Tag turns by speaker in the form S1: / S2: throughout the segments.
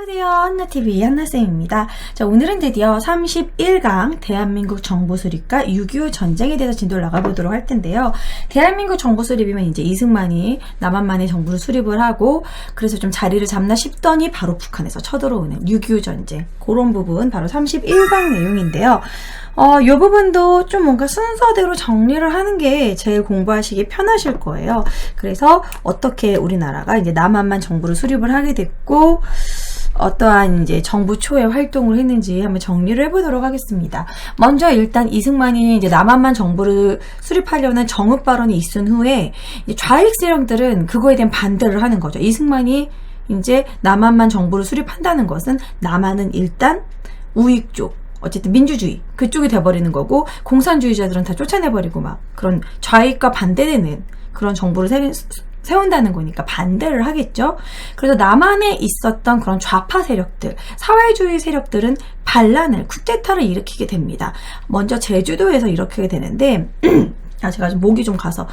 S1: 안녕하세요. 한나TV 한나쌤입니다. 자, 오늘은 드디어 31강 대한민국 정보수립과 6.25 전쟁에 대해서 진도를 나가보도록 할 텐데요. 대한민국 정보수립이면 이제 이승만이 남한만의 정부를 수립을 하고 그래서 좀 자리를 잡나 싶더니 바로 북한에서 쳐들어오는 6.25 전쟁, 그런 부분 바로 31강 내용인데요. 이 부분도 좀 뭔가 순서대로 정리를 하는 게 제일 공부하시기 편하실 거예요. 그래서 어떻게 우리나라가 이제 남한만 정부를 수립을 하게 됐고 어떠한 이제 정부 초의 활동을 했는지 한번 정리를 해보도록 하겠습니다. 먼저 일단 이승만이 이제 남한만 정부를 수립하려는 정읍 발언이 있은 후에 이제 좌익 세력들은 그거에 대한 반대를 하는 거죠. 이승만이 이제 남한만 정부를 수립한다는 것은 남한은 일단 우익 쪽, 어쨌든 민주주의 그쪽이 돼버리는 거고 공산주의자들은 다 쫓아내버리고 막 그런 좌익과 반대되는 그런 정부를 세운다는 거니까 반대를 하겠죠. 그래서 남한에 있었던 그런 좌파 세력들, 사회주의 세력들은 반란을, 쿠데타를 일으키게 됩니다. 먼저 제주도에서 일으키게 되는데 제가 좀 목이 좀 가서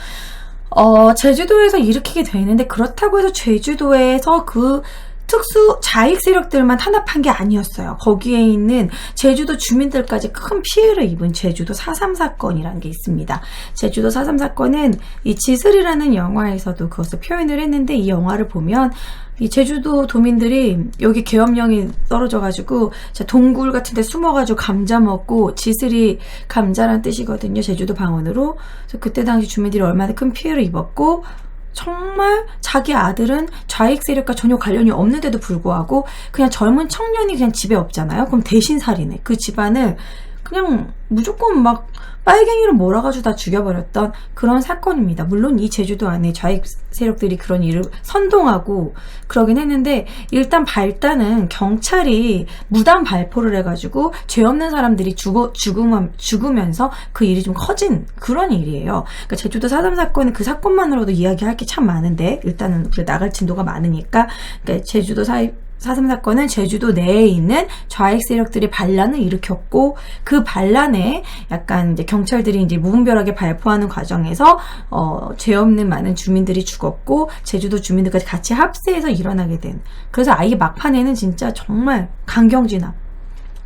S1: 제주도에서 일으키게 되는데 그렇다고 해서 제주도에서 그 특수 좌익 세력들만 탄압한 게 아니었어요. 거기에 있는 제주도 주민들까지 큰 피해를 입은 제주도 4.3 사건이라는 게 있습니다. 제주도 4.3 사건은 이 지슬이라는 영화에서도 그것을 표현을 했는데 이 영화를 보면 이 제주도 도민들이 여기 계엄령이 떨어져가지고 동굴 같은 데 숨어가지고 감자 먹고, 지슬이 감자란 뜻이거든요. 제주도 방언으로. 그래서 그때 당시 주민들이 얼마나 큰 피해를 입었고 정말 자기 아들은 좌익 세력과 전혀 관련이 없는데도 불구하고 그냥 젊은 청년이 그냥 집에 없잖아요. 그럼 대신 살인해. 그 집안을 그냥 무조건 막 빨갱이로 몰아가지고 다 죽여버렸던 그런 사건입니다. 물론 이 제주도 안에 좌익 세력들이 그런 일을 선동하고 그러긴 했는데 일단 발단은 경찰이 무단 발포를 해가지고 죄 없는 사람들이 죽으면서 그 일이 좀 커진 그런 일이에요. 그러니까 제주도 4.3 사건은 그 사건만으로도 이야기할 게 참 많은데 일단은 우리 나갈 진도가 많으니까 그러니까 제주도 4.3 사건은 제주도 내에 있는 좌익 세력들이 반란을 일으켰고 그 반란에 약간 이제 경찰들이 이제 무분별하게 발포하는 과정에서 죄 없는 많은 주민들이 죽었고 제주도 주민들까지 같이 합세해서 일어나게 된, 그래서 아예 막판에는 진짜 정말 강경진압,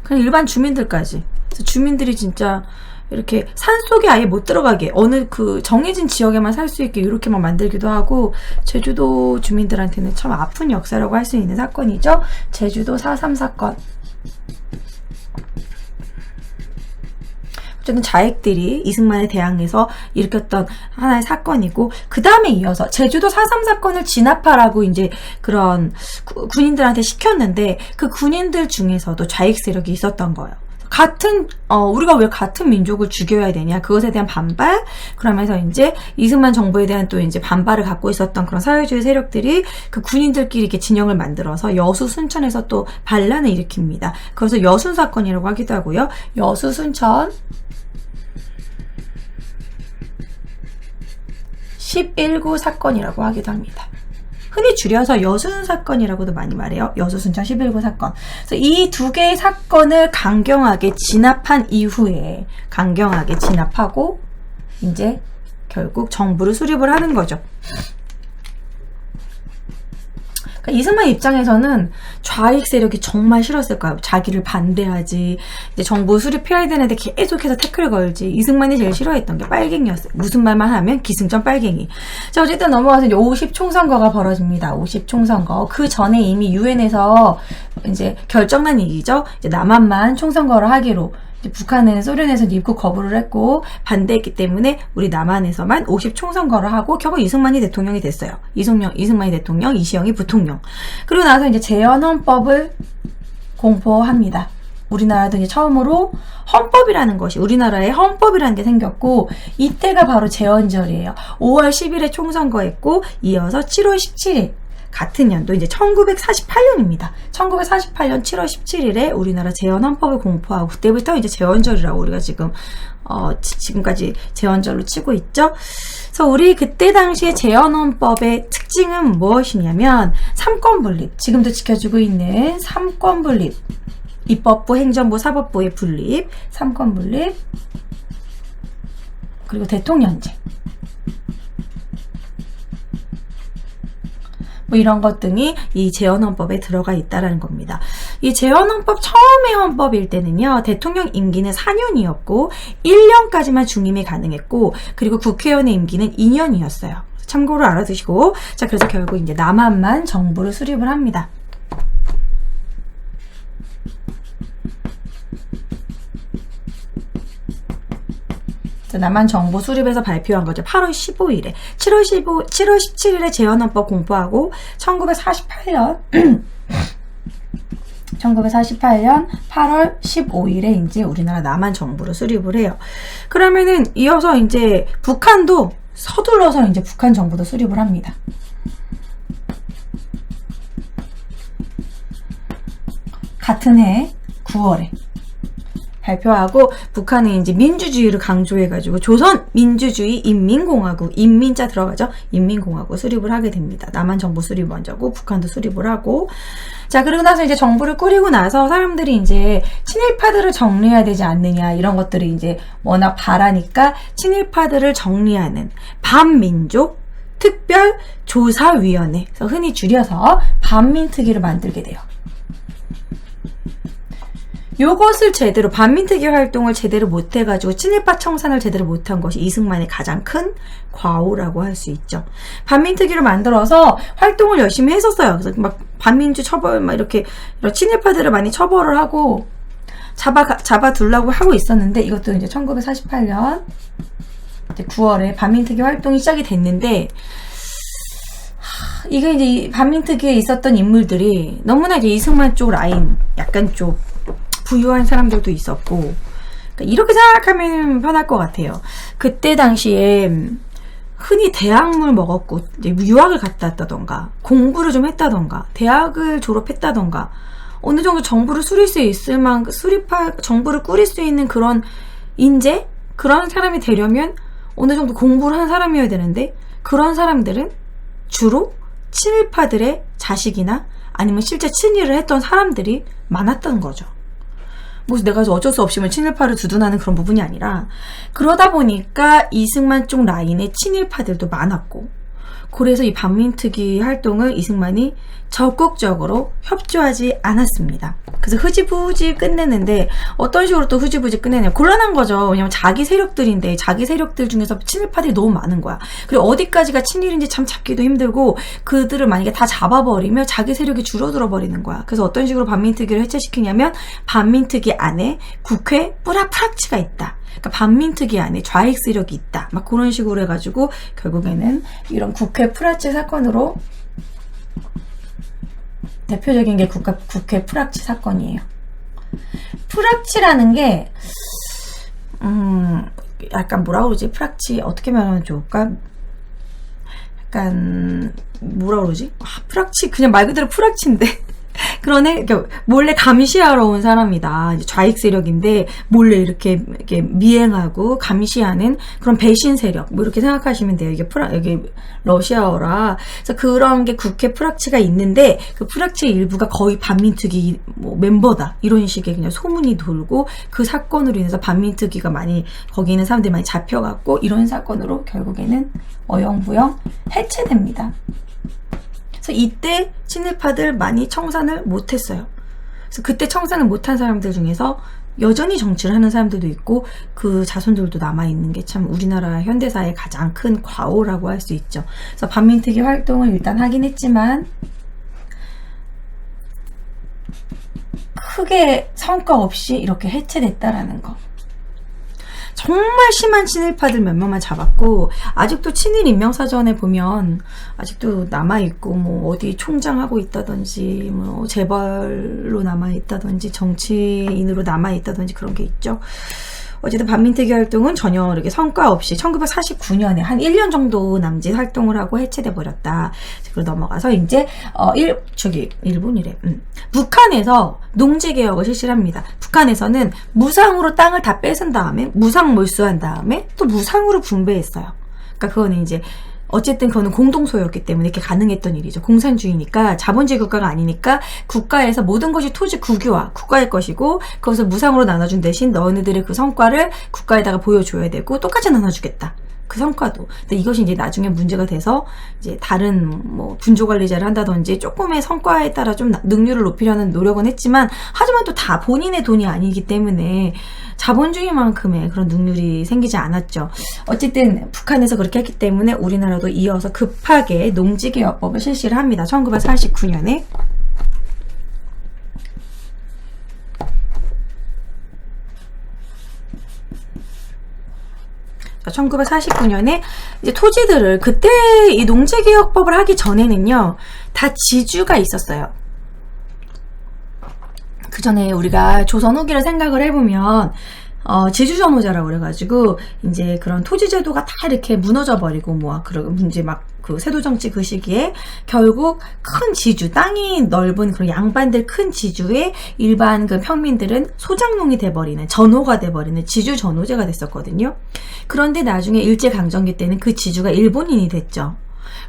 S1: 그냥 일반 주민들까지, 그래서 주민들이 진짜 이렇게 산속에 아예 못 들어가게 어느 그 정해진 지역에만 살 수 있게 이렇게만 만들기도 하고 제주도 주민들한테는 참 아픈 역사라고 할 수 있는 사건이죠. 제주도 4.3 사건. 어쨌든 좌익들이 이승만에 대항해서 일으켰던 하나의 사건이고 그 다음에 이어서 제주도 4.3 사건을 진압하라고 이제 그런 군인들한테 시켰는데 그 군인들 중에서도 좌익 세력이 있었던 거예요. 우리가 왜 같은 민족을 죽여야 되냐, 그것에 대한 반발, 그러면서 이제 이승만 정부에 대한 또 이제 반발을 갖고 있었던 그런 사회주의 세력들이 그 군인들끼리 이렇게 진영을 만들어서 여수 순천에서 또 반란을 일으킵니다. 그래서 여순 사건이라고 하기도 하고요. 여수 순천 11구 사건이라고 하기도 합니다. 흔히 줄여서 여순 사건이라고도 많이 말해요. 여수 순천 11구 사건. 그래서 이 두 개의 사건을 강경하게 진압한 이후에 강경하게 진압하고 이제 결국 정부를 수립을 하는 거죠. 그러니까 이승만 입장에서는 좌익 세력이 정말 싫었을 거예요. 자기를 반대하지, 이제 정부 수립해야 되는데 계속해서 태클 걸지. 이승만이 제일 싫어했던 게 빨갱이였어요. 무슨 말만 하면 기승전 빨갱이. 자, 어쨌든 넘어가서 이제 50 총선거가 벌어집니다. 50 총선거. 그 전에 이미 유엔에서 이제 결정난 일이죠. 이제 남한만 총선거를 하기로. 북한은 소련에서 입국 거부를 했고 반대했기 때문에 우리 남한에서만 50 총선거를 하고 결국 이승만이 대통령이 됐어요. 이승만이 대통령, 이시영이 부통령. 그리고 나서 이제 재헌헌법을 공포합니다. 우리나라도 이제 처음으로 헌법이라는 것이, 우리나라에 헌법이라는 게 생겼고 이때가 바로 재헌절이에요. 5월 10일에 총선거했고 이어서 7월 17일 같은 연도 이제 1948년입니다. 1948년 7월 17일에 우리나라 재헌헌법을 공포하고 그때부터 이제 재헌절이라고 우리가 지금까지 재헌절로 치고 있죠. 그래서 우리 그때 당시에 재헌헌법의 특징은 무엇이냐면 삼권분립, 지금도 지켜주고 있는 삼권분립, 입법부, 행정부, 사법부의 분립, 삼권분립, 그리고 대통령제. 뭐 이런 것 등이 이 재헌헌법에 들어가 있다라는 겁니다. 이 재헌헌법 처음의 헌법일 때는요, 대통령 임기는 4년이었고 1년까지만 중임이 가능했고, 그리고 국회의원의 임기는 2년이었어요. 참고로 알아두시고, 자, 그래서 결국 이제 남한만 정부를 수립을 합니다. 남한 정부 수립에서 발표한 거죠. 8월 15일에. 7월 17일에 재헌헌법 공포하고 1948년 8월 15일에 이제 우리나라 남한 정부를 수립을 해요. 그러면은 이어서 이제 북한도 서둘러서 이제 북한 정부도 수립을 합니다. 같은 해 9월에 발표하고, 북한은 이제 민주주의를 강조해가지고 조선 민주주의 인민공화국, 인민자 들어가죠? 인민공화국 수립을 하게 됩니다. 남한 정부 수립 먼저고 북한도 수립을 하고, 자, 그러고 나서 이제 정부를 꾸리고 나서 사람들이 이제 친일파들을 정리해야 되지 않느냐, 이런 것들이 이제 워낙 바라니까 친일파들을 정리하는 반민족 특별조사위원회, 그래서 흔히 줄여서 반민특위를 만들게 돼요. 요것을 제대로, 반민특위 활동을 제대로 못해가지고 친일파 청산을 제대로 못한 것이 이승만의 가장 큰 과오라고 할 수 있죠. 반민특위를 만들어서 활동을 열심히 했었어요. 그래서 막 반민주 처벌, 막 이렇게 친일파들을 많이 처벌을 하고 잡아두려고 하고 있었는데, 이것도 이제 1948년 이제 9월에 반민특위 활동이 시작이 됐는데, 이게 이제 이 반민특위에 있었던 인물들이 너무나 이제 이승만 쪽 라인, 약간 좀 부유한 사람들도 있었고, 그러니까 이렇게 생각하면 편할 것 같아요. 그때 당시에 흔히 대학물 먹었고 이제 유학을 갔다 왔다던가 공부를 좀 했다던가 대학을 졸업했다던가 어느 정도 정부를 수립할 수 있을 만큼 정부를 꾸릴 수 있는 그런 인재, 그런 사람이 되려면 어느 정도 공부를 한 사람이어야 되는데, 그런 사람들은 주로 친일파들의 자식이나 아니면 실제 친일을 했던 사람들이 많았던 거죠. 뭐 내가 어쩔 수 없이 친일파를 두둔하는 그런 부분이 아니라, 그러다 보니까 이승만 쪽 라인에 친일파들도 많았고, 그래서 이 반민특위 활동을 이승만이 적극적으로 협조하지 않았습니다. 그래서 흐지부지 끝내는데, 어떤 식으로 또 흐지부지 끝내냐면 곤란한 거죠. 왜냐면 자기 세력들인데 자기 세력들 중에서 친일파들이 너무 많은 거야. 그리고 어디까지가 친일인지 참 잡기도 힘들고, 그들을 만약에 다 잡아버리면 자기 세력이 줄어들어 버리는 거야. 그래서 어떤 식으로 반민특위를 해체시키냐면, 반민특위 안에 국회 뿌락치가 있다. 그러니까 반민특위 안에 좌익 세력이 있다. 막 그런 식으로 해가지고 결국에는 이런 국회 풀아치 사건으로, 대표적인 게 국회 풀아치 사건이에요. 풀아치라는 게 약간 뭐라 그러지? 풀아치 어떻게 말하면 좋을까? 약간 뭐라 그러지? 풀아치 그냥 말 그대로 풀아치인데 그러네. 몰래 감시하러 온 사람이다. 이제 좌익 세력인데 몰래 이렇게 미행하고 감시하는 그런 배신 세력. 뭐 이렇게 생각하시면 돼요. 이게 러시아어라. 그래서 그런 게 국회 프락치가 있는데, 그 프락치의 일부가 거의 반민특위 멤버다. 이런 식의 그냥 소문이 돌고, 그 사건으로 인해서 반민특위가 많이, 거기 있는 사람들이 많이 잡혀갔고, 이런 사건으로 결국에는 어영부영 해체됩니다. 그래서 이때 친일파들 많이 청산을 못했어요. 그래서 그때 청산을 못한 사람들 중에서 여전히 정치를 하는 사람들도 있고, 그 자손들도 남아있는 게 참 우리나라 현대사의 가장 큰 과오라고 할 수 있죠. 그래서 반민특위 활동을 일단 하긴 했지만 크게 성과 없이 이렇게 해체됐다라는 거. 정말 심한 친일파들 몇 명만 잡았고, 아직도 친일 인명사전에 보면 아직도 남아있고, 뭐 어디 총장하고 있다든지, 뭐 재벌로 남아있다든지, 정치인으로 남아있다든지 그런 게 있죠. 어쨌든 반민특위 활동은 전혀 이렇게 성과 없이 1949년에 한 1년 정도 남짓 활동을 하고 해체돼 버렸다. 그리고 넘어가서 이제 일본이래. 북한에서 농지개혁을 실시를 합니다. 북한에서는 무상으로 땅을 다 뺏은 다음에 무상 몰수한 다음에 또 무상으로 분배했어요. 그러니까 그거는 이제 어쨌든 그거는 공동소유였기 때문에 이렇게 가능했던 일이죠. 공산주의니까, 자본주의 국가가 아니니까 국가에서 모든 것이 토지 국유화, 국가의 것이고, 그것을 무상으로 나눠준 대신 너희들의 그 성과를 국가에다가 보여줘야 되고, 똑같이 나눠주겠다. 그 성과도. 근데 이것이 이제 나중에 문제가 돼서 이제 다른 뭐 분조 관리자를 한다든지 조금의 성과에 따라 좀 능률을 높이려는 노력은 했지만, 하지만 또 다 본인의 돈이 아니기 때문에 자본주의만큼의 그런 능률이 생기지 않았죠. 어쨌든 북한에서 그렇게 했기 때문에 우리나라도 이어서 급하게 농지개혁법을 실시를 합니다. 1949년에. 자, 1949년에 이제 토지들을, 그때 이 농지개혁법을 하기 전에는요, 다 지주가 있었어요. 그 전에 우리가 조선 후기를 생각을 해보면, 지주전호제라고 그래가지고, 이제 그런 토지제도가 다 이렇게 무너져 버리고, 그러고, 이제 그 세도정치 그 시기에, 결국 큰 지주, 땅이 넓은 그런 양반들 큰 지주의 일반 그 평민들은 소장농이 돼버리는, 전호가 돼버리는 지주전호제가 됐었거든요. 그런데 나중에 일제강점기 때는 그 지주가 일본인이 됐죠.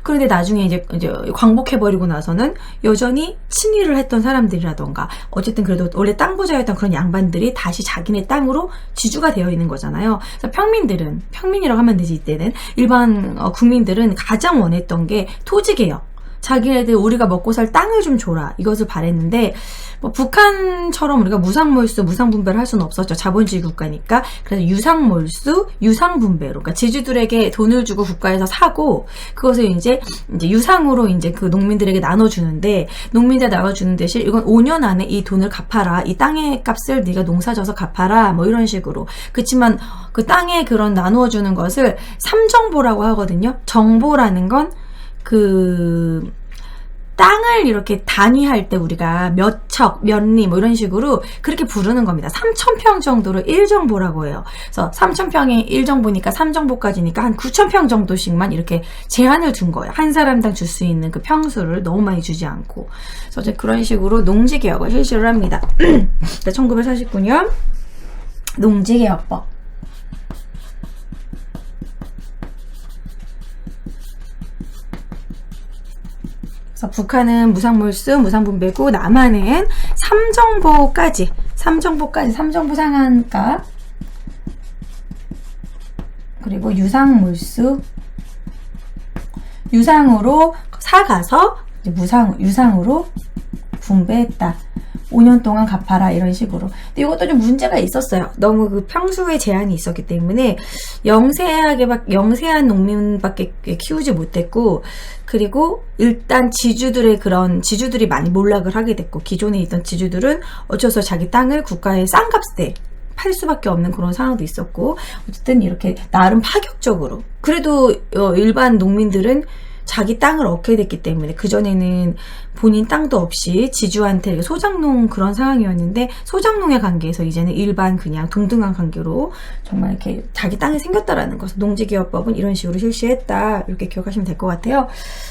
S1: 그런데 나중에 이제 광복해버리고 나서는 여전히 친위를 했던 사람들이라던가, 어쨌든 그래도 원래 땅부자였던 그런 양반들이 다시 자기네 땅으로 지주가 되어 있는 거잖아요. 그래서 평민이라고 하면 되지, 이때는. 일반 국민들은 가장 원했던 게 토지개혁. 자기네들 우리가 먹고 살 땅을 좀 줘라, 이것을 바랬는데, 뭐 북한처럼 우리가 무상몰수, 무상분배를 할 수는 없었죠. 자본주의 국가니까. 그래서 유상몰수, 유상분배로, 그러니까 지주들에게 돈을 주고 국가에서 사고, 그것을 이제 유상으로 이제 그 농민들에게 나눠주는데, 농민들 나눠주는 대신 이건 5년 안에 이 돈을 갚아라, 이 땅의 값을 네가 농사져서 갚아라, 뭐 이런 식으로. 그렇지만 그 땅에 그런 나누어주는 것을 삼정보라고 하거든요. 정보라는 건 땅을 이렇게 단위할 때 우리가 몇 척, 몇 리, 뭐 이런 식으로 그렇게 부르는 겁니다. 3,000평 정도를 1정보라고 해요. 그래서 3,000평에 1정보니까 3정보까지니까 한 9,000평 정도씩만 이렇게 제한을 둔 거예요. 한 사람당 줄 수 있는 그 평수를 너무 많이 주지 않고. 그래서 이제 그런 식으로 농지개혁을 실시를 합니다. 1949년 농지개혁법. 북한은 무상몰수, 무상분배고, 남한은 삼정보 상한가, 그리고 유상몰수, 유상으로 사가서 이제 유상으로 분배했다. 5년 동안 갚아라, 이런 식으로. 근데 이것도 좀 문제가 있었어요. 너무 그 평수의 제한이 있었기 때문에 영세한 농민밖에 키우지 못했고, 그리고 일단 지주들이 많이 몰락을 하게 됐고, 기존에 있던 지주들은 어쩔 수 없이 자기 땅을 국가의 싼 값에 팔 수밖에 없는 그런 상황도 있었고, 어쨌든 이렇게 나름 파격적으로, 그래도 일반 농민들은 자기 땅을 얻게 됐기 때문에, 그전에는 본인 땅도 없이 지주한테 소장농 그런 상황이었는데, 소장농의 관계에서 이제는 일반 그냥 동등한 관계로 정말 이렇게 자기 땅이 생겼다라는 것을 농지개혁법은 이런 식으로 실시했다, 이렇게 기억하시면 될 것 같아요.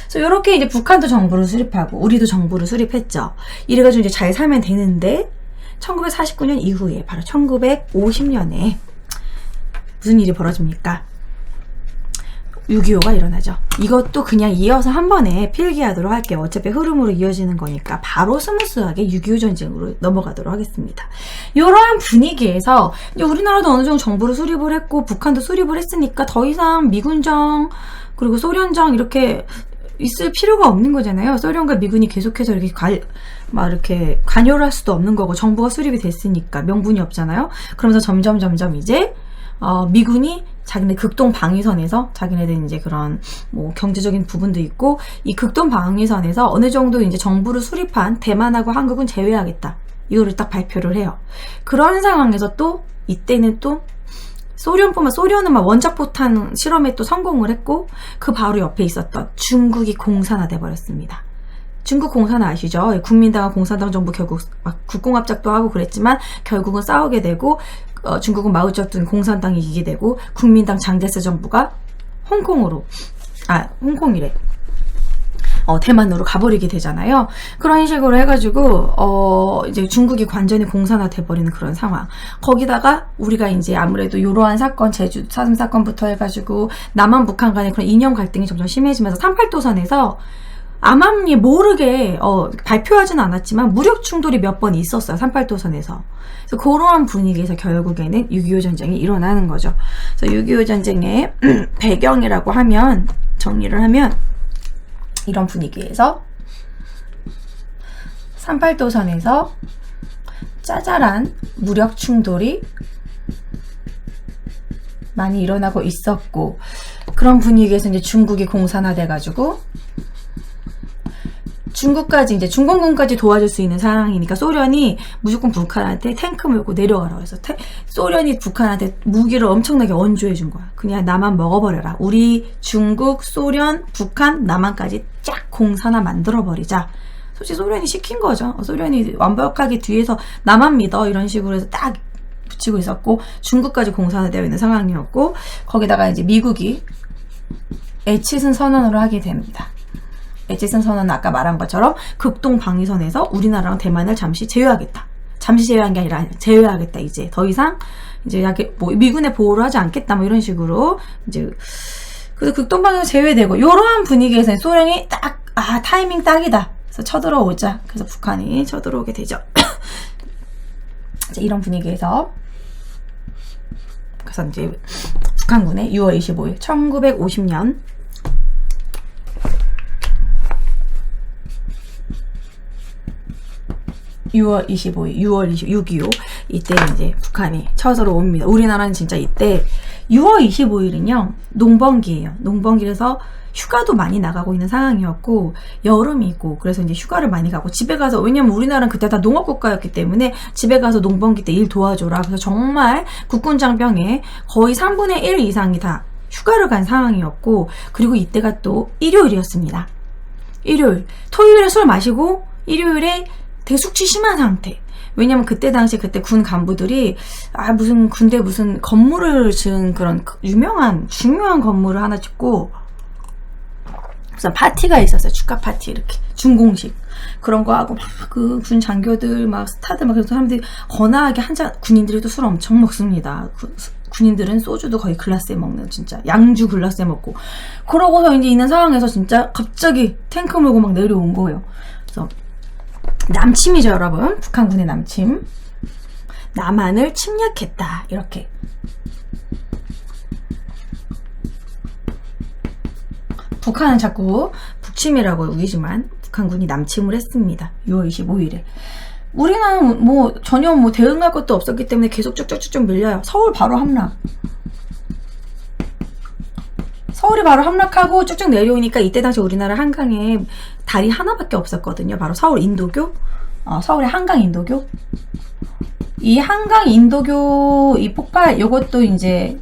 S1: 그래서 이렇게 이제 북한도 정부를 수립하고 우리도 정부를 수립했죠. 이래가지고 이제 잘 살면 되는데, 1949년 이후에 바로 1950년에 무슨 일이 벌어집니까? 6.25가 일어나죠. 이것도 그냥 이어서 한 번에 필기하도록 할게요. 어차피 흐름으로 이어지는 거니까 바로 스무스하게 6.25 전쟁으로 넘어가도록 하겠습니다. 이러한 분위기에서 이제 우리나라도 어느 정도 정부를 수립을 했고 북한도 수립을 했으니까 더 이상 미군정 그리고 소련정 이렇게 있을 필요가 없는 거잖아요. 소련과 미군이 계속해서 이렇게 이렇게 관여를 할 수도 없는 거고, 정부가 수립이 됐으니까 명분이 없잖아요. 그러면서 점점 이제 미군이 자기네 극동 방위선에서 자기네들 이제 그런 뭐 경제적인 부분도 있고, 이 극동 방위선에서 어느 정도 이제 정부를 수립한 대만하고 한국은 제외하겠다, 이거를 딱 발표를 해요. 그런 상황에서 또 이때는 또 소련은 막 원자포탄 실험에 또 성공을 했고, 그 바로 옆에 있었던 중국이 공산화돼 버렸습니다. 중국 공산화 아시죠? 국민당과 공산당 정부 결국 막 국공합작도 하고 그랬지만 결국은 싸우게 되고, 중국은 마오쩌둥 공산당이 이기게 되고, 국민당 장제스 정부가 대만으로 가버리게 되잖아요. 그런 식으로 해가지고 이제 중국이 완전히 공산화 돼버리는 그런 상황. 거기다가 우리가 이제 아무래도 이러한 사건, 제주 4.3 사건부터 해가지고 남한 북한 간의 그런 이념 갈등이 점점 심해지면서 38도선에서 암암리 모르게 발표하진 않았지만 무력 충돌이 몇 번 있었어요. 38도선에서. 그래서 그러한 분위기에서 결국에는 6.25 전쟁이 일어나는 거죠. 그래서 6.25 전쟁의 배경이라고 하면, 정리를 하면 이런 분위기에서 38도선에서 짜잘한 무력 충돌이 많이 일어나고 있었고, 그런 분위기에서 이제 중국이 공산화돼가지고 중국까지 이제 중공군까지 도와줄 수 있는 상황이니까 소련이 무조건 북한한테 탱크 몰고 내려가라고 해서 소련이 북한한테 무기를 엄청나게 언조해 준 거야. 그냥 나만 먹어버려라. 우리 중국, 소련, 북한, 남한까지 쫙 공산화 만들어버리자. 솔직히 소련이 시킨 거죠. 소련이 완벽하게 뒤에서 나만 믿어 이런 식으로 해서 딱 붙이고 있었고, 중국까지 공산화되어 있는 상황이었고, 거기다가 이제 미국이 에치슨 선언을 하게 됩니다. 에치슨 선언은 아까 말한 것처럼 극동 방위선에서 우리나라랑 대만을 잠시 제외하겠다. 잠시 제외한 게 아니라 제외하겠다. 이제 더 이상 이제 뭐 미군의 보호를 하지 않겠다. 뭐 이런 식으로 이제 그래서 극동 방위선 제외되고, 이러한 분위기에서 소련이 딱 타이밍 딱이다. 그래서 쳐들어오자. 그래서 북한이 쳐들어오게 되죠. 이런 분위기에서 그래서 이제 북한군의 6월 25일 1950년 (6월 25일) 6.25 이때 이제 북한이 쳐들어옵니다. 우리나라는 진짜 이때 6월 25일은요 농번기예요. 농번기라서 휴가도 많이 나가고 있는 상황이었고, 여름이고, 그래서 이제 휴가를 많이 가고, 집에 가서, 왜냐면 우리나라는 그때 다 농업국가였기 때문에 집에 가서 농번기 때 일 도와줘라. 그래서 정말 국군장병의 거의 3분의 1 이상이 다 휴가를 간 상황이었고, 그리고 이때가 또 일요일이었습니다. 일요일. 토요일에 술 마시고, 일요일에 되게 숙취 심한 상태. 왜냐면 그때 당시 그때 군 간부들이 무슨 군대 무슨 건물을 지은 그런 유명한 중요한 건물을 하나 짓고 무슨 파티가 있었어요. 축하 파티 이렇게 준공식 그런 거 하고 막 그 군 장교들 막 스타들 막 그래서 사람들이 거나하게 한잔, 군인들이 또 술 엄청 먹습니다. 군인들은 소주도 거의 글라스에 먹는, 진짜 양주 글라스에 먹고, 그러고서 이제 있는 상황에서 진짜 갑자기 탱크 몰고 막 내려온 거예요. 그래서 남침이죠, 여러분. 북한군의 남침. 남한을 침략했다. 이렇게. 북한은 자꾸 북침이라고 우기지만 북한군이 남침을 했습니다. 6월 25일에. 우리는 뭐 전혀 뭐 대응할 것도 없었기 때문에 계속 쭉쭉쭉 밀려요. 서울 바로 함락. 서울이 바로 함락하고 쭉쭉 내려오니까 이때 당시 우리나라 한강에 다리 하나밖에 없었거든요. 바로 서울 인도교. 서울의 한강 인도교. 이 한강 인도교 이 폭발, 요것도 이제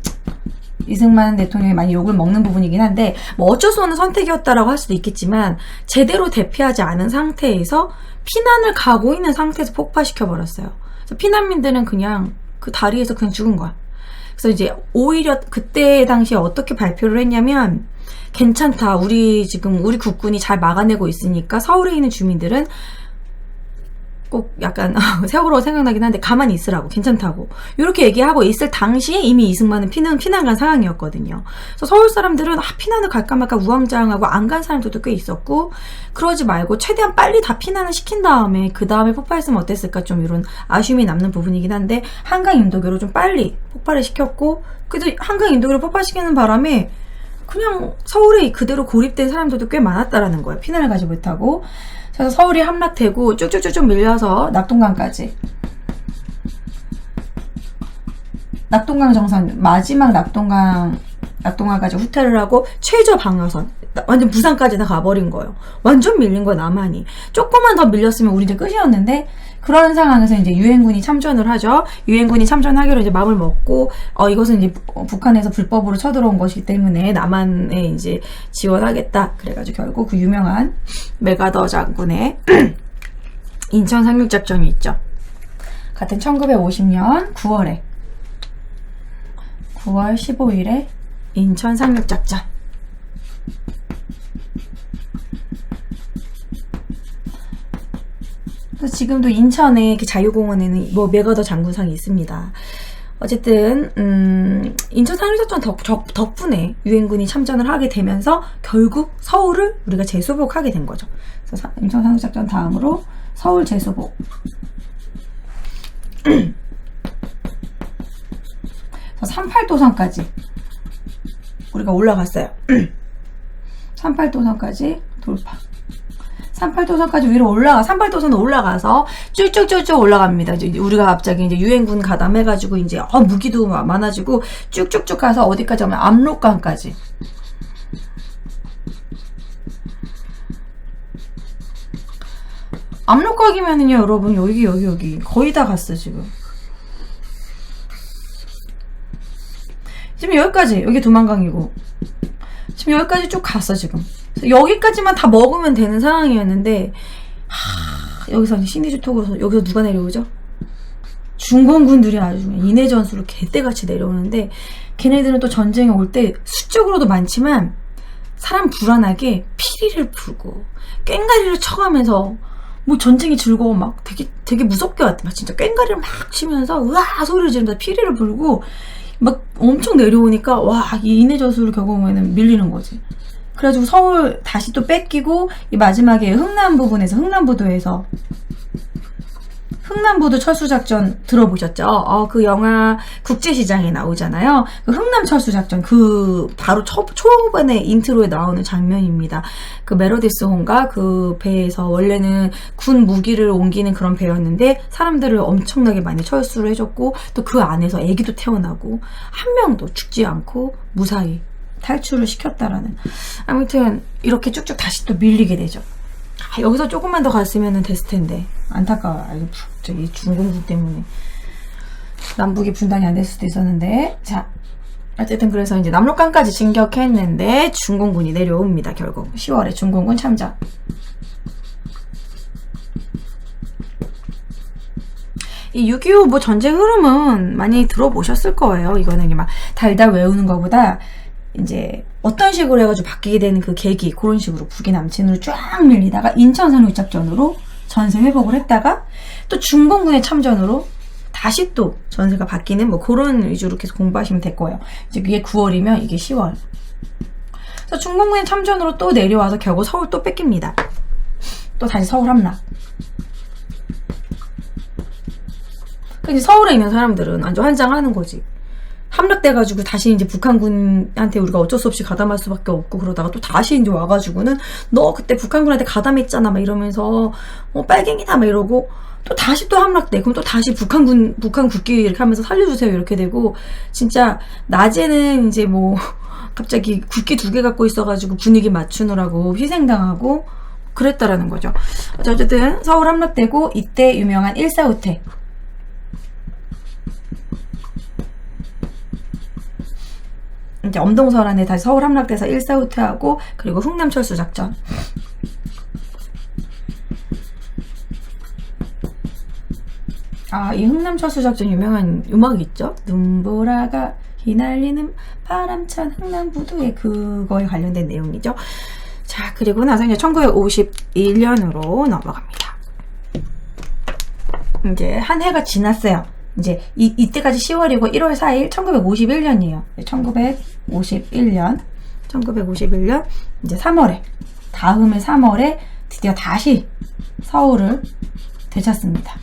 S1: 이승만 대통령이 많이 욕을 먹는 부분이긴 한데, 뭐 어쩔 수 없는 선택이었다라고 할 수도 있겠지만, 제대로 대피하지 않은 상태에서 피난을 가고 있는 상태에서 폭파시켜 버렸어요. 그래서 피난민들은 그냥 그 다리에서 그냥 죽은 거야. 그래서 이제 오히려 그때 당시에 어떻게 발표를 했냐면, 괜찮다. 우리 국군이 잘 막아내고 있으니까 서울에 있는 주민들은 꼭 약간 세월호 생각나긴 한데 가만히 있으라고, 괜찮다고 이렇게 얘기하고 있을 당시에 이미 이승만은 피난 간 상황이었거든요. 그래서 서울 사람들은 피난을 갈까 말까 우왕좌왕하고 안 간 사람들도 꽤 있었고, 그러지 말고 최대한 빨리 다 피난을 시킨 다음에 그 다음에 폭발했으면 어땠을까, 좀 이런 아쉬움이 남는 부분이긴 한데, 한강 인도교로 좀 빨리 폭발을 시켰고, 그래도 한강 인도교로 폭발시키는 바람에 그냥 서울에 그대로 고립된 사람들도 꽤 많았다라는 거예요. 피난을 가지 못하고. 그래서 서울이 함락되고 쭉쭉쭉쭉 밀려서 낙동강까지, 낙동강 정선, 마지막 낙동강까지 후퇴를 하고 최저 방어선, 완전 부산까지 다 가버린 거예요. 완전 밀린 거예요, 남한이. 조금만 더 밀렸으면 우리 이제 끝이었는데, 그런 상황에서 이제 유엔군이 참전을 하죠. 유엔군이 참전하기로 이제 마음을 먹고, 이것은 이제 북한에서 불법으로 쳐들어온 것이기 때문에 남한에 이제 지원하겠다. 그래가지고 결국 그 유명한 메가더 장군의 인천 상륙작전이 있죠. 같은 1950년 9월 15일에 인천 상륙작전. 지금도 인천의 그 자유공원에는 뭐 메가더 장군상이 있습니다. 어쨌든 인천 상륙작전 덕분에 유엔군이 참전을 하게 되면서 결국 서울을 우리가 재수복하게 된 거죠. 그래서 인천 상륙작전 다음으로 서울 재수복. 38도선까지 우리가 올라갔어요. 38도선까지 돌파. 38도선까지 위로 38도선 올라가서 쭉쭉쭉쭉 올라갑니다. 이제 우리가 갑자기 이제 유엔군 가담해가지고 이제 무기도 많아지고 쭉쭉쭉 가서 어디까지 하면 압록강까지. 압록강이면은요, 여러분, 여기 거의 다 갔어, 지금. 지금 여기까지, 여기 두만강이고. 지금 여기까지 쭉 갔어, 지금. 여기까지만 다 먹으면 되는 상황이었는데, 여기서 이제 신의주톡으로, 여기서 누가 내려오죠? 중공군들이 아주 인해 전술로 개떼같이 내려오는데, 걔네들은 또 전쟁에 올 때 수적으로도 많지만, 사람 불안하게 피리를 불고, 꽹가리를 쳐가면서, 뭐 전쟁이 즐거워 막 되게 무섭게 왔대. 막 진짜 꽹가리를 막 치면서, 으아! 소리를 지르면서 피리를 불고, 막 엄청 내려오니까, 와, 이 인해 전술을 겪으면 밀리는 거지. 그래가지고 서울 다시 또 뺏기고, 이 마지막에 흥남 부분에서, 흥남부도에서, 흥남부도 철수작전 들어보셨죠? 그 영화 국제시장에 나오잖아요. 그 흥남 철수작전, 바로 초반에 인트로에 나오는 장면입니다. 그 메로디스 홍가 그 배에서 원래는 군 무기를 옮기는 그런 배였는데, 사람들을 엄청나게 많이 철수를 해줬고, 또 그 안에서 애기도 태어나고, 한 명도 죽지 않고, 무사히 탈출을 시켰다라는. 아무튼, 이렇게 쭉쭉 다시 또 밀리게 되죠. 여기서 조금만 더 갔으면 됐을 텐데. 안타까워. 이 중공군 때문에. 남북이 분단이 안 될 수도 있었는데. 자, 어쨌든 그래서 이제 남록강까지 진격했는데, 중공군이 내려옵니다, 결국. 10월에 중공군 참전. 이 6.25 뭐 전쟁 흐름은 많이 들어보셨을 거예요. 이거는 막 달달 외우는 것보다, 이제 어떤 식으로 해가지고 바뀌게 되는 그 계기, 그런 식으로 북이 남친으로 쫙 밀리다가 인천 상륙작전으로 전세 회복을 했다가 또 중공군의 참전으로 다시 또 전세가 바뀌는 뭐 그런 위주로 계속 공부하시면 될 거예요. 이제 이게 9월이면 이게 10월. 그래서 중공군의 참전으로 또 내려와서 결국 서울 또 뺏깁니다. 또 다시 서울 함락. 근데 서울에 있는 사람들은 완전 환장하는 거지. 함락돼가지고 다시 이제 북한군한테 우리가 어쩔 수 없이 가담할 수밖에 없고, 그러다가 또 다시 이제 와가지고는 너 그때 북한군한테 가담했잖아 막 이러면서 빨갱이다 막 이러고, 또 다시 또 함락돼. 그럼 또 다시 북한 국기 이렇게 하면서 살려주세요 이렇게 되고, 진짜 낮에는 이제 뭐 갑자기 국기 2개 갖고 있어가지고 분위기 맞추느라고 희생당하고 그랬다라는 거죠. 어쨌든 서울 함락되고, 이때 유명한 1.4후퇴. 이제 엄동설안에 다시 서울 함락돼서 1.4후퇴하고, 그리고 흥남 철수작전. 이 흥남 철수작전 유명한 음악이 있죠? 눈보라가 휘날리는 바람찬 흥남부두에, 그거에 관련된 내용이죠. 자, 그리고 나서 이제 1951년으로 넘어갑니다. 이제 한 해가 지났어요. 이제 이때까지 10월이고 1월 4일 1951년이에요. 1951년 이제 3월에, 다음해 3월에 드디어 다시 서울을 되찾습니다.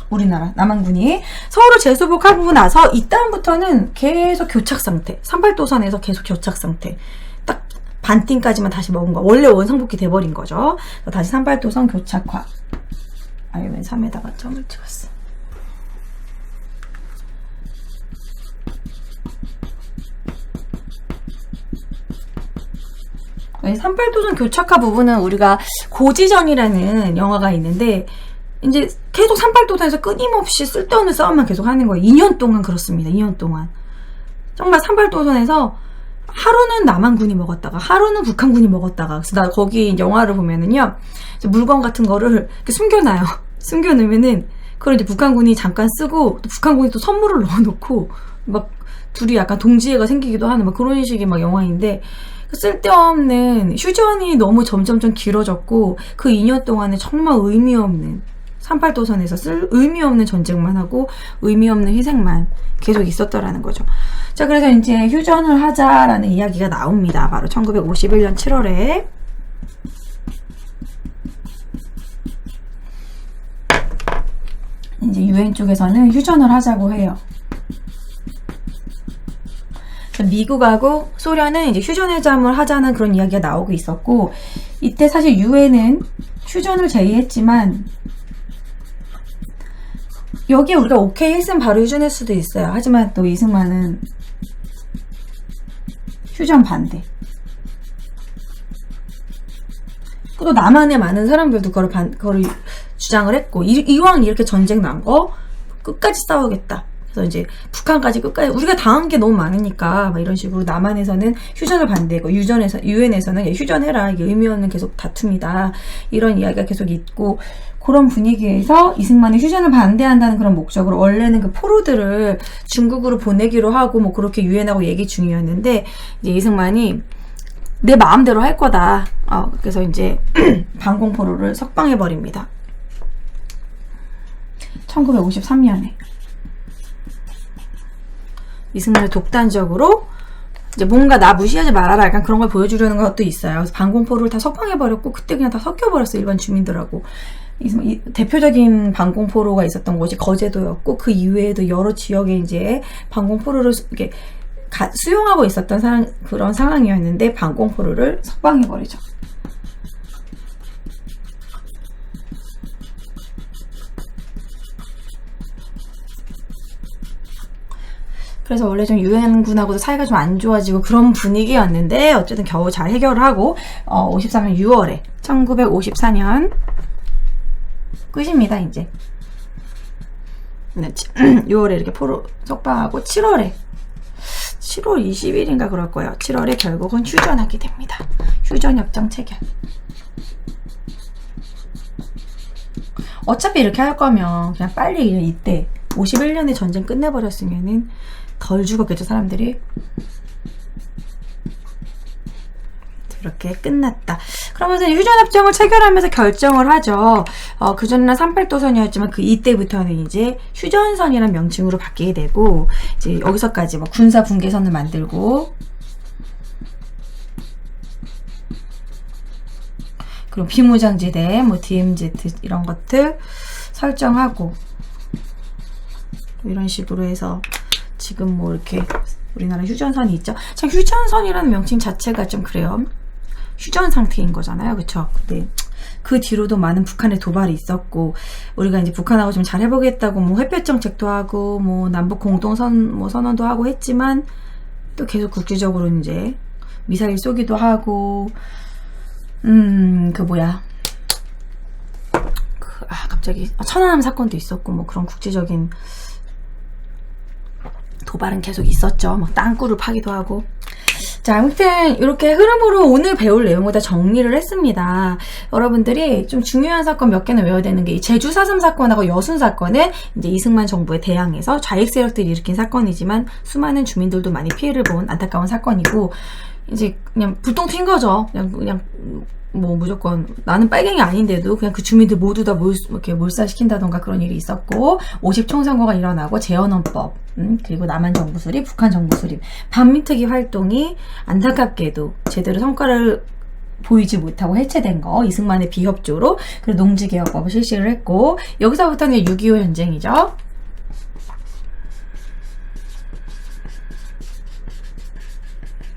S1: 우리나라 남한군이 서울을 재수복하고 나서 이다음부터는 계속 교착 상태, 38도선에서 계속 교착 상태. 딱 반띵까지만 다시 먹은 거. 원래 원상복귀 돼버린 거죠. 다시 38도선 교착화. 웬 3에다가 점을 찍었어. 이 38도선 교착화 부분은 우리가 고지전이라는 영화가 있는데, 이제 계속 38도선에서 끊임없이 쓸데없는 싸움만 계속 하는 거예요. 2년 동안 그렇습니다. 2년 동안. 정말 38도선에서 하루는 남한군이 먹었다가 하루는 북한군이 먹었다가. 그래서 나 거기 영화를 보면은요, 물건 같은 거를 이렇게 숨겨놔요. 숨겨놓으면은 그걸 이제 북한군이 잠깐 쓰고, 또 북한군이 또 선물을 넣어놓고, 막 둘이 약간 동지애가 생기기도 하는 막 그런 식의 막 영화인데, 쓸데없는 휴전이 너무 점점점 길어졌고, 그 2년 동안에 정말 의미 없는 38도선에서 쓸 의미 없는 전쟁만 하고 의미 없는 희생만 계속 있었더라는 거죠. 자, 그래서 이제 휴전을 하자라는 이야기가 나옵니다. 바로 1951년 7월에. 이제 유엔 쪽에서는 휴전을 하자고 해요. 미국하고 소련은 이제 휴전회담을 하자는 그런 이야기가 나오고 있었고, 이때 사실 유엔은 휴전을 제의했지만 여기에 우리가 오케이 했으면 바로 휴전할 수도 있어요. 하지만 또 이승만은 휴전 반대. 또 남한의 많은 사람들도 그걸 주장을 했고, 이왕 이렇게 전쟁 난 거 끝까지 싸우겠다. 그래서 이제 북한까지 끝까지 우리가 당한 게 너무 많으니까 막 이런 식으로 남한에서는 휴전을 반대하고 유엔에서는 휴전해라, 이게 의미 없는 계속 다툼이다, 이런 이야기가 계속 있고, 그런 분위기에서 이승만이 휴전을 반대한다는 그런 목적으로 원래는 그 포로들을 중국으로 보내기로 하고 뭐 그렇게 유엔하고 얘기 중이었는데, 이제 이승만이 내 마음대로 할 거다. 그래서 이제 방공포로를 석방해 버립니다. 1953년에 이승만이 독단적으로 이제 뭔가 나 무시하지 말아라, 약간 그런 걸 보여주려는 것도 있어요. 그래서 방공포로를 다 석방해버렸고, 그때 그냥 다 섞여버렸어요, 일반 주민들하고. 대표적인 방공포로가 있었던 곳이 거제도였고, 그 이외에도 여러 지역에 이제 방공포로를 이렇게 수용하고 있었던 그런 상황이었는데, 방공포로를 석방해버리죠. 그래서 원래 좀 유엔군하고도 사이가 좀 안 좋아지고 그런 분위기였는데, 어쨌든 겨우 잘 해결을 하고 53년 6월에 1954년 끝입니다. 이제 6월에 이렇게 포로 석방하고 7월 20일인가 그럴 거예요. 7월에 결국은 휴전하게 됩니다. 휴전협정 체결. 어차피 이렇게 할 거면 그냥 빨리 이때 51년에 전쟁 끝내버렸으면은 덜 죽었겠죠, 사람들이. 이렇게 끝났다. 그러면서 휴전협정을 체결하면서 결정을 하죠. 그전에는 38도선이었지만 그 이때부터는 이제 휴전선이라는 명칭으로 바뀌게 되고, 이제 여기서까지 뭐 군사 분계선을 만들고, 그리고 비무장지대, 뭐 DMZ 이런 것들 설정하고, 이런 식으로 해서 지금 뭐 이렇게 우리나라 휴전선이 있죠. 참 휴전선이라는 명칭 자체가 좀 그래요. 휴전 상태인 거잖아요, 그쵸? 근데 그 뒤로도 많은 북한의 도발이 있었고, 우리가 이제 북한하고 좀 잘 해보겠다고 뭐 회피 정책도 하고 뭐 남북 공동 선언도 하고 했지만, 또 계속 국제적으로 이제 미사일 쏘기도 하고, 갑자기 천안함 사건도 있었고, 뭐 그런 국제적인 도발은 계속 있었죠. 막 땅굴을 파기도 하고. 자, 아무튼 이렇게 흐름으로 오늘 배울 내용을 다 정리를 했습니다. 여러분들이 좀 중요한 사건 몇 개는 외워야 되는 게, 제주 4.3 사건하고 여순 사건은 이제 이승만 정부에 대항해서 좌익 세력들이 일으킨 사건이지만 수많은 주민들도 많이 피해를 본 안타까운 사건이고, 이제 그냥 불똥 튄 거죠. 그냥 뭐 무조건 나는 빨갱이 아닌데도 그냥 그 주민들 모두 다 이렇게 몰살시킨다던가 그런 일이 있었고, 50총선거가 일어나고 재헌헌법, 그리고 남한 정부 수립, 북한 정부 수립, 반민특위 활동이 안타깝게도 제대로 성과를 보이지 못하고 해체된 거, 이승만의 비협조로. 그리고 농지개혁법을 실시를 했고, 여기서부터는 6.25 전쟁이죠.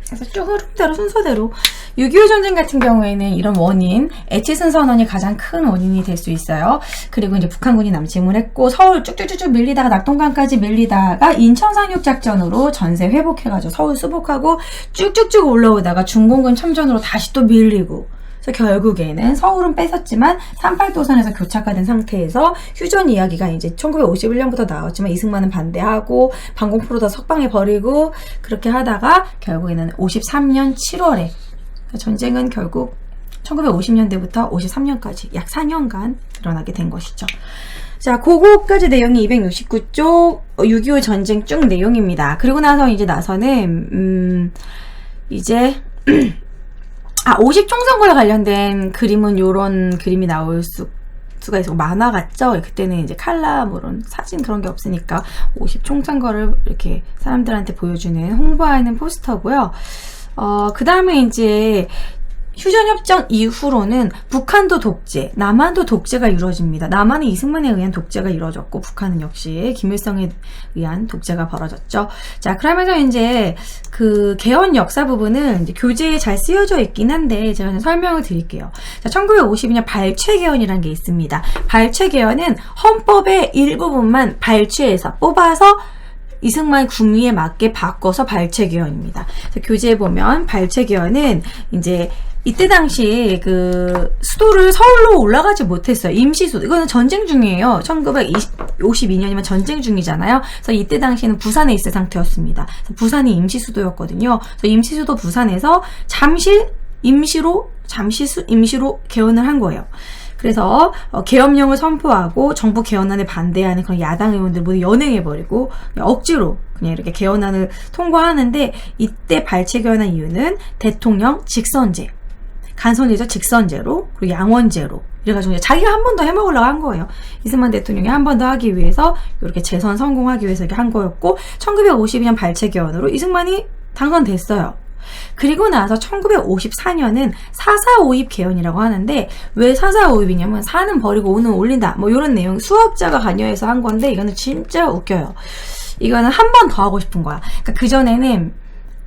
S1: 그래서 쭉 흐름대로 순서대로 6.25 전쟁 같은 경우에는 이런 원인, 애치슨 선언이 가장 큰 원인이 될 수 있어요. 그리고 이제 북한군이 남침을 했고, 서울 쭉쭉쭉쭉 밀리다가 낙동강까지 밀리다가 인천 상륙 작전으로 전세 회복해가지고 서울 수복하고 쭉쭉쭉 올라오다가 중공군 참전으로 다시 또 밀리고, 그래서 결국에는 서울은 뺏었지만 38도선에서 교착화된 상태에서 휴전 이야기가 이제 1951년부터 나왔지만 이승만은 반대하고 방공포로 다 석방해버리고, 그렇게 하다가 결국에는 53년 7월에 전쟁은 결국 1950년대부터 53년까지 약 4년간 일어나게 된 것이죠. 자, 그거까지 내용이 269쪽 6.25 전쟁 쭉 내용입니다. 그리고 나서는 이제 50총선거에 관련된 그림은 요런 그림이 나올 수 수가 있고 만화 같죠? 그때는 이제 칼라물은 사진 그런 게 없으니까 50 총선거를 이렇게 사람들한테 보여주는 홍보하는 포스터고요. 그 다음에 이제 휴전협정 이후로는 북한도 독재, 남한도 독재가 이루어집니다. 남한은 이승만에 의한 독재가 이루어졌고 북한은 역시 김일성에 의한 독재가 벌어졌죠. 자, 그러면서 이제 그 개헌 역사 부분은 이제 교재에 잘 쓰여져 있긴 한데 제가 좀 설명을 드릴게요. 자, 1952년 발췌 개헌이라는 게 있습니다. 발췌 개헌은 헌법의 일부분만 발췌해서 뽑아서 이승만 국미에 맞게 바꿔서 발췌 개헌입니다. 교재에 보면 발췌 개헌은 이제 이때 당시 그 수도를 서울로 올라가지 못했어요. 임시수도. 이거는 전쟁 중이에요. 1952년이면 전쟁 중이잖아요. 그래서 이때 당시에는 부산에 있을 상태였습니다. 부산이 임시수도였거든요. 그래서 임시수도 부산에서 잠시 임시로 개헌을 한 거예요. 그래서 계엄령을 선포하고 정부 개헌안에 반대하는 그런 야당 의원들 모두 연행해버리고 억지로 그냥 이렇게 개헌안을 통과하는데, 이때 발췌 개헌한 이유는 대통령 직선제, 간선제죠. 직선제로, 그리고 양원제로 이래가지고 자기가 한 번 더 해먹으려고 한 거예요. 이승만 대통령이 한 번 더 하기 위해서 이렇게 재선 성공하기 위해서 이렇게 한 거였고, 1952년 발췌 개헌으로 이승만이 당선됐어요. 그리고 나서 1954년은 4.4.5입 개헌이라고 하는데, 왜 4.4.5입이냐면 4는 버리고 5는 올린다 뭐 이런 내용, 수학자가 관여해서 한 건데 이거는 진짜 웃겨요. 이거는 한 번 더 하고 싶은 거야. 그러니까 그전에는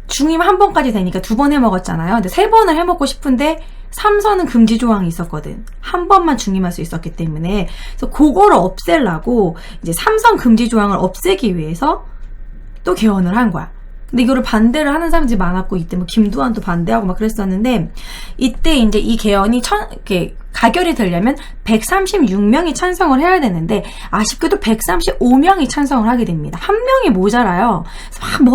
S1: 중임 한 번까지 되니까 2번 해먹었잖아요. 근데 3번을 해먹고 싶은데 3선은 금지 조항이 있었거든. 한 번만 중임할 수 있었기 때문에. 그래서 그거를 없애려고 이제 3선 금지 조항을 없애기 위해서 또 개헌을 한 거야. 근데 이거를 반대를 하는 사람들이 많았고, 이때 뭐 김두한도 반대하고 막 그랬었는데, 이때 이제 이 개헌이 이렇게 가결이 되려면 136명이 찬성을 해야 되는데, 아쉽게도 135명이 찬성을 하게 됩니다. 한 명이 모자라요. 그래서 막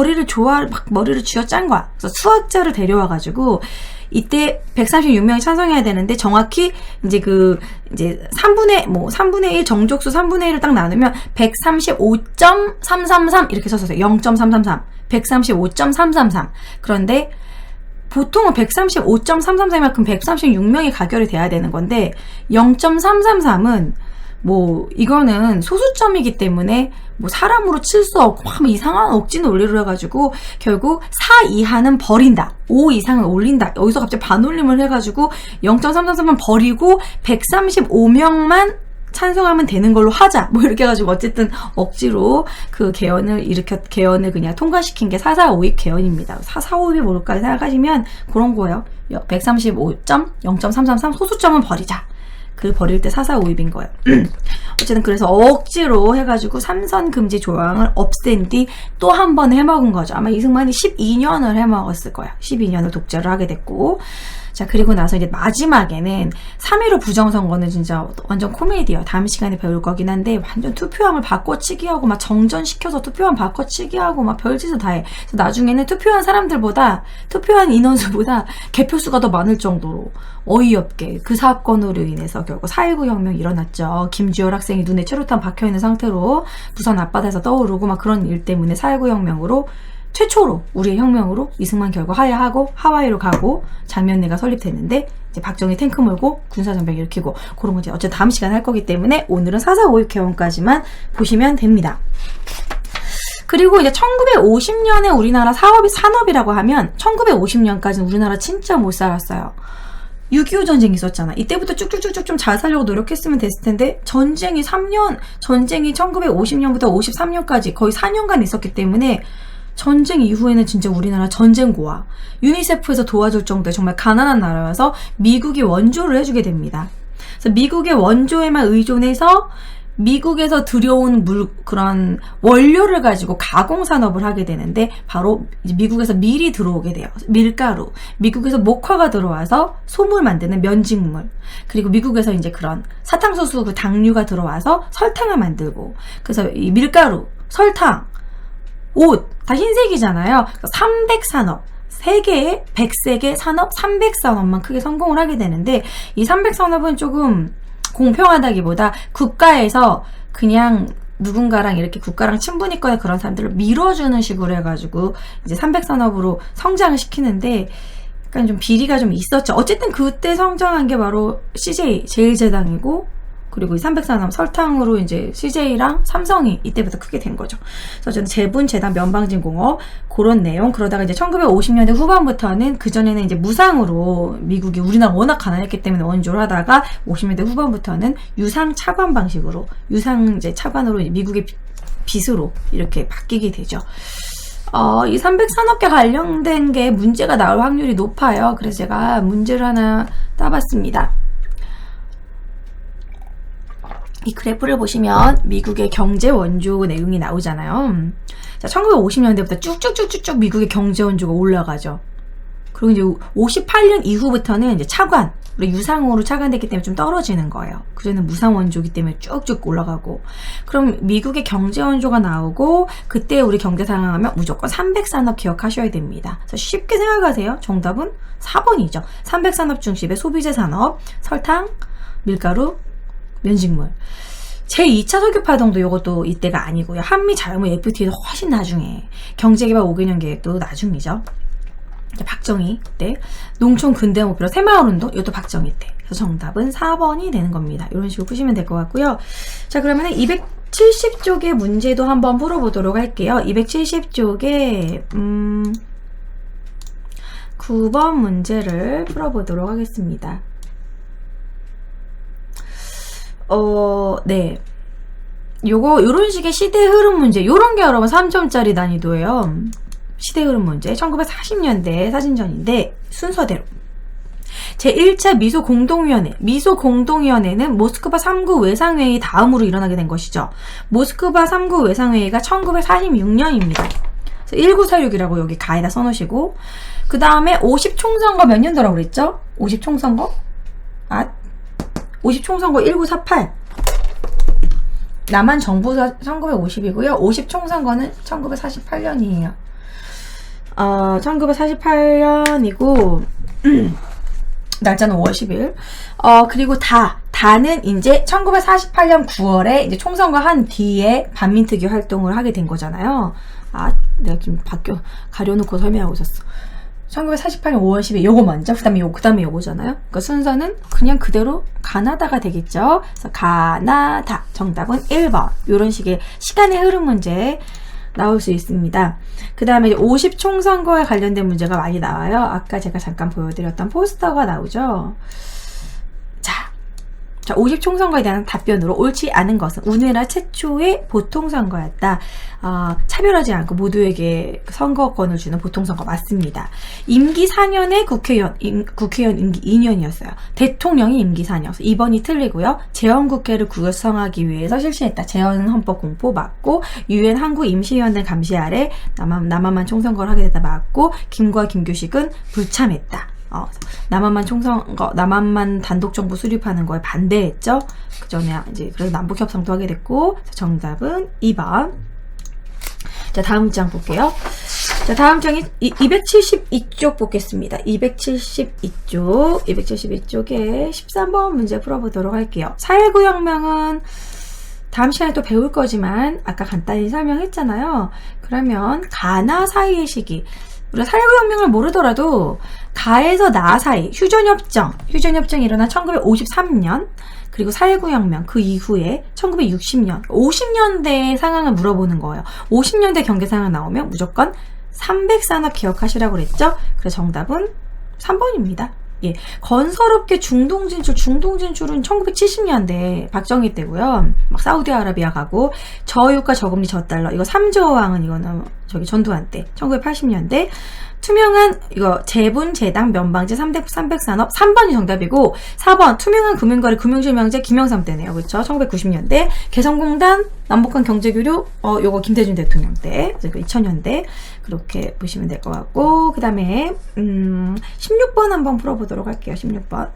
S1: 머리를 쥐어짠 거야. 그래서 수학자를 데려와가지고, 이때 136명이 찬성해야 되는데, 정확히 이제 이제 3분의 1 정족수 3분의 1을 딱 나누면 135.333 이렇게 썼어요. 0.333. 135.333. 그런데 보통은 135.333만큼 136명이 가결이 돼야 되는 건데, 0.333은 뭐 이거는 소수점이기 때문에 뭐 사람으로 칠 수 없고 막 이상한 억지 논리를 해가지고 결국 4 이하는 버린다, 5 이상은 올린다, 여기서 갑자기 반올림을 해가지고 0.333만 버리고 135명만 찬성하면 되는 걸로 하자 뭐 이렇게 해가지고 어쨌든 억지로 그 개헌을 그냥 통과시킨 게 4.4.5입 개헌입니다. 4.4.5입이 뭘까 생각하시면 그런 거예요. 135.0.333 소수점은 버리자. 그 버릴 때 4.4.5입인 거예요. 어쨌든 그래서 억지로 해가지고 3선 금지 조항을 없앤 뒤 또 한 번 해먹은 거죠. 아마 이승만이 12년을 해먹었을 거야. 12년을 독재를 하게 됐고, 자, 그리고 나서 이제 마지막에는 3.15 부정선거는 진짜 완전 코미디예요. 다음 시간에 배울 거긴 한데, 완전 투표함을 바꿔치기 하고 막 정전시켜서 투표함 바꿔치기 하고 막 별짓을 다 해. 그래서 나중에는 투표한 인원수보다 개표수가 더 많을 정도로 어이없게 그 사건으로 인해서 결국 4.19 혁명이 일어났죠. 김주열 학생이 눈에 최루탄 박혀있는 상태로 부산 앞바다에서 떠오르고 막 그런 일 때문에 4.19 혁명으로 최초로 우리의 혁명으로 이승만 결국 하야하고 하와이로 가고 장면내가 설립됐는데, 이제 박정희 탱크 몰고 군사정변 일으키고 그런 거 이제 어쨌든 다음 시간에 할 거기 때문에 오늘은 4.4.5입 개헌까지만 보시면 됩니다. 그리고 이제 1950년에 우리나라 산업이라고 하면 1950년까지는 우리나라 진짜 못 살았어요. 6.25 전쟁이 있었잖아. 이때부터 쭉쭉쭉쭉 좀 잘 살려고 노력했으면 됐을 텐데, 전쟁이 1950년부터 53년까지 거의 4년간 있었기 때문에 전쟁 이후에는 진짜 우리나라 전쟁고와 유니세프에서 도와줄 정도의 정말 가난한 나라여서 미국이 원조를 해주게 됩니다. 그래서 미국의 원조에만 의존해서 미국에서 들여온 그런 원료를 가지고 가공산업을 하게 되는데, 바로 미국에서 밀이 들어오게 돼요. 밀가루. 미국에서 목화가 들어와서 소물 만드는 면직물. 그리고 미국에서 이제 그런 사탕수수 그 당류가 들어와서 설탕을 만들고, 그래서 이 밀가루, 설탕, 옷, 다 흰색이잖아요. 300산업. 세계의 100세계 산업 300산업만 크게 성공을 하게 되는데, 이 300산업은 조금 공평하다기보다 국가에서 그냥 누군가랑 이렇게 국가랑 친분 있거나 그런 사람들을 밀어주는 식으로 해가지고 이제 300산업으로 성장을 시키는데, 약간 좀 비리가 좀 있었죠. 어쨌든 그때 성장한 게 바로 CJ, 제일제당이고, 그리고 이 304남 설탕으로 이제 CJ랑 삼성이 이때부터 크게 된 거죠. 그래서 저는 제분, 재단, 면방진공업 그런 내용. 그러다가 이제 1950년대 후반부터는 그전에는 이제 무상으로 미국이 우리나라 워낙 가난했기 때문에 원조를 하다가 50년대 후반부터는 유상 차관 방식으로 유상 이제 차관으로 미국의 빚으로 이렇게 바뀌게 되죠. 이 300산업계 관련된 게 문제가 나올 확률이 높아요. 그래서 제가 문제를 하나 따봤습니다. 이 그래프를 보시면 미국의 경제 원조 내용이 나오잖아요. 자, 1950년대부터 쭉쭉쭉쭉 미국의 경제 원조가 올라가죠. 그리고 이제 58년 이후부터는 이제 차관, 우리 유상으로 차관됐기 때문에 좀 떨어지는 거예요. 그전에는 무상 원조기 때문에 쭉쭉 올라가고. 그럼 미국의 경제 원조가 나오고 그때 우리 경제 상황하면 무조건 300산업 기억하셔야 됩니다. 그래서 쉽게 생각하세요. 정답은 4번이죠. 300산업 중심의 소비재 산업, 설탕, 밀가루, 면직물. 제2차 석유파동도 이것도 이때가 아니고요. 한미 자유무 FTA도 훨씬 나중에. 경제개발 5개년 계획도 나중이죠. 박정희 때. 농촌 근대 목표로 새마을운동 이것도 박정희 때. 그래서 정답은 4번이 되는 겁니다. 이런 식으로 푸시면 될 것 같고요. 자, 그러면 270쪽의 문제도 한번 풀어보도록 할게요. 270쪽에 9번 문제를 풀어보도록 하겠습니다. 네. 요런 식의 시대 흐름 문제, 요런 게 여러분 3점짜리 난이도예요. 시대 흐름 문제. 1940년대 사진전인데, 순서대로. 제1차 미소 공동위원회. 미소 공동위원회는 모스크바 3구 외상회의 다음으로 일어나게 된 것이죠. 모스크바 3구 외상회의가 1946년입니다. 1946이라고 여기 가에다 써놓으시고, 그 다음에 50총선거 몇 년도라고 그랬죠? 50총선거? 50총선거 1948. 남한 정부사 1950이고요. 50총선거는 1948년이에요. 1948년이고, 날짜는 5월 10일. 그리고 다는 이제 1948년 9월에 이제 총선거 한 뒤에 반민특위 활동을 하게 된 거잖아요. 내가 지금 가려놓고 설명하고 있었어. 1948년 5월 10일 요거 먼저, 그 다음에 요거잖아요. 그러니까 순서는 그냥 그대로 가나다가 되겠죠. 그래서 가나다. 정답은 1번. 요런 식의 시간의 흐름 문제 나올 수 있습니다. 그 다음에 이제 50총선거에 관련된 문제가 많이 나와요. 아까 제가 잠깐 보여드렸던 포스터가 나오죠. 자, 50총선거에 대한 답변으로 옳지 않은 것은 우리나라 최초의 보통선거였다. 차별하지 않고 모두에게 선거권을 주는 보통선거 맞습니다. 임기 4년의 국회의원 임기 2년이었어요. 대통령이 임기 4년. 2번이 틀리고요. 재헌국회를 구성하기 위해서 실시했다. 재헌헌법 공포 맞고, 유엔 한국 임시위원회 감시 아래 남한만 총선거를 하게 됐다 맞고, 김구와 김규식은 불참했다. 남한만 단독정부 수립하는 거에 반대했죠. 그 전에 이제 그래서 남북협상도 하게 됐고, 정답은 2번. 자, 다음 장 볼게요. 자, 다음 장이 272쪽 보겠습니다. 272쪽에 13번 문제 풀어보도록 할게요. 4.19 혁명은 다음 시간에 또 배울 거지만 아까 간단히 설명했잖아요. 그러면 가나 사이의 시기, 우리가 4.19 혁명을 모르더라도 가에서 나 사이, 휴전협정이 일어난 1953년, 그리고 4.19 혁명 그 이후에 1960년, 50년대의 상황을 물어보는 거예요. 50년대 경제 상황 나오면 무조건 300산업 기억하시라고 그랬죠? 그래서 정답은 3번입니다. 예, 건설업계 중동 진출은 1970년대 박정희 때고요. 막 사우디아라비아 가고, 저유가 저금리 저달러, 이거 3조왕은 이거는 저기 전두환 때 1980년대. 투명한 이거 재분, 재당, 면방제 300산업 3번이 정답이고, 4번 투명한 금융거래 금융실명제 김영삼 때네요. 그렇죠? 1990년대. 개성공단, 남북한 경제교류 요거 김대중 대통령 때, 그러니까 2000년대. 그렇게 보시면 될 것 같고, 그 다음에 16번 한번 풀어보도록 할게요. 16번.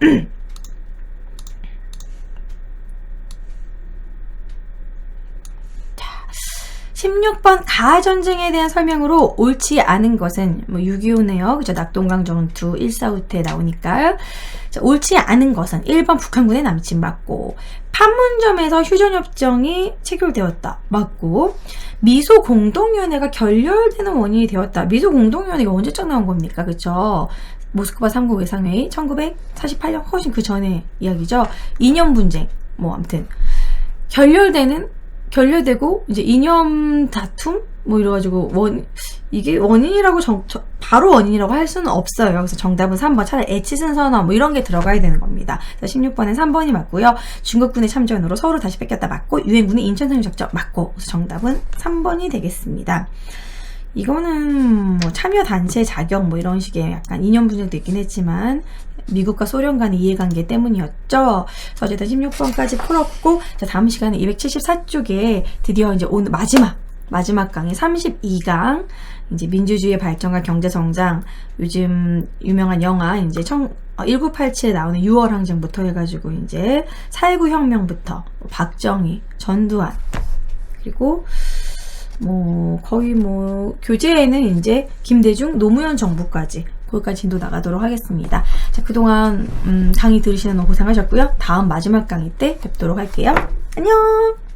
S1: 16번 가전쟁에 대한 설명으로 옳지 않은 것은 6.25네요. 그죠? 낙동강 전투 1.4후퇴 나오니까. 자, 옳지 않은 것은 1번 북한군의 남침 맞고, 판문점에서 휴전협정이 체결되었다 맞고, 미소 공동위원회가 결렬되는 원인이 되었다. 미소 공동위원회가 언제적 나온 겁니까? 그쵸? 모스크바 3구 외상회의 1948년 훨씬 그 전에 이야기죠. 2년 분쟁. 뭐 아무튼 결렬되고 이제 이념 다툼 뭐 이래가지고 이게 원인이라고 바로 원인이라고 할 수는 없어요. 그래서 정답은 3번 차라리 에치슨 선언 뭐 이런 게 들어가야 되는 겁니다. 그래서 16번엔 3번이 맞고요. 중국군의 참전으로 서울을 다시 뺏겼다 맞고 유엔군의 인천 상륙작전 맞고 그래서 정답은 3번이 되겠습니다. 이거는 뭐 참여 단체 자격 뭐 이런 식의 약간 이념 분열도 있긴 했지만 미국과 소련 간의 이해관계 때문이었죠. 그래서 어쨌든 16번까지 풀었고, 자, 다음 시간에 274쪽에 드디어 이제 오늘 마지막 강의 32강, 이제 민주주의의 발전과 경제성장, 요즘 유명한 영화, 이제 1987에 나오는 6월 항쟁부터 해가지고, 이제 4.19 혁명부터, 박정희, 전두환, 그리고 거의 교재에는 이제 김대중, 노무현 정부까지, 거기까지 진도 나가도록 하겠습니다. 자, 그동안 강의 들으시는 너 고생하셨고요. 다음 마지막 강의 때 뵙도록 할게요. 안녕!